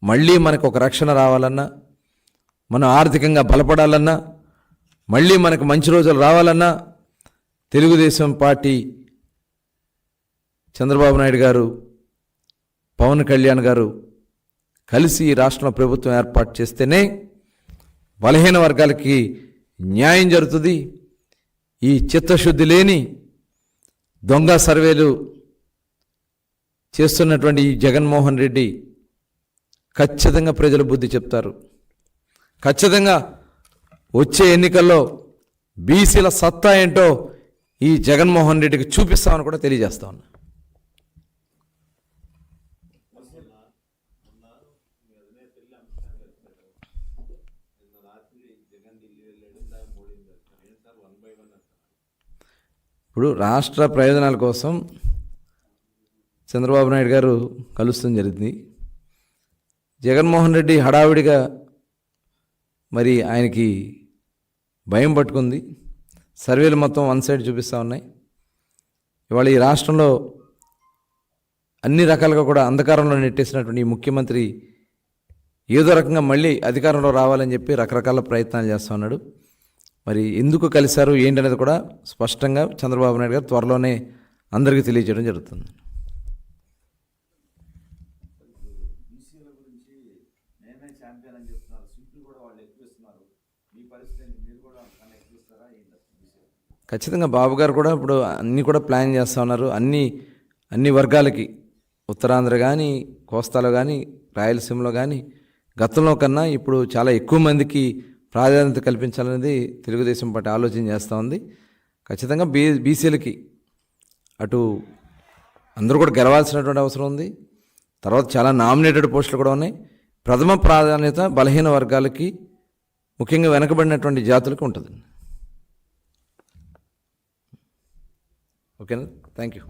మళ్ళీ మనకు ఒక రక్షణ రావాలన్నా, మనం ఆర్థికంగా బలపడాలన్నా, మళ్ళీ మనకు మంచి రోజులు రావాలన్నా తెలుగుదేశం పార్టీ చంద్రబాబు నాయుడు గారు, పవన్ కళ్యాణ్ గారు కలిసి ఈ రాష్ట్రంలో ప్రభుత్వం ఏర్పాటు చేస్తేనే బలహీన వర్గాలకి న్యాయం జరుగుతుంది. ఈ చిత్తశుద్ధి లేని దొంగ సర్వేలు చేస్తున్నటువంటి ఈ జగన్మోహన్ రెడ్డి ఖచ్చితంగా ప్రజలు బుద్ధి చెప్తారు. ఖచ్చితంగా వచ్చే ఎన్నికల్లో బీసీల సత్తా ఏంటో ఈ జగన్మోహన్ రెడ్డికి చూపిస్తామని కూడా తెలియజేస్తా ఉన్నా. ఇప్పుడు రాష్ట్ర ప్రయోజనాల కోసం చంద్రబాబు నాయుడు గారు కలుస్తాం జరిగింది. జగన్మోహన్ రెడ్డి హడావిడిగా మరి ఆయనకి భయం పట్టుకుంది. సర్వేలు మొత్తం వన్ సైడ్ చూపిస్తూ ఉన్నాయి. ఇవాళ ఈ రాష్ట్రంలో అన్ని రకాలుగా కూడా అంధకారంలో నెట్టేసినటువంటి ఈ ముఖ్యమంత్రి ఏదో రకంగా మళ్ళీ అధికారంలో రావాలని చెప్పి రకరకాల ప్రయత్నాలు చేస్తూ ఉన్నాడు. మరి ఎందుకు కలిశారు ఏంటనేది కూడా స్పష్టంగా చంద్రబాబు నాయుడు గారు త్వరలోనే అందరికీ తెలియజేయడం జరుగుతుంది. ఖచ్చితంగా బాబు గారు కూడా ఇప్పుడు అన్నీ కూడా ప్లాన్ చేస్తూ ఉన్నారు. అన్ని వర్గాలకి ఉత్తరాంధ్ర కానీ, కోస్తాలో కానీ, రాయలసీమలో కానీ గతంలో కన్నా ఇప్పుడు చాలా ఎక్కువ మందికి ప్రాధాన్యత కల్పించాలనేది తెలుగుదేశం పార్టీ ఆలోచన చేస్తూ ఉంది. ఖచ్చితంగా బీసీలకి అటు అందరూ కూడా గెలవాల్సినటువంటి అవసరం ఉంది. తర్వాత చాలా నామినేటెడ్ పోస్టులు కూడా ఉన్నాయి. ప్రథమ ప్రాధాన్యత బలహీన వర్గాలకి, ముఖ్యంగా వెనకబడినటువంటి జాతులకు ఉంటుంది. ఓకేనా? Thank you.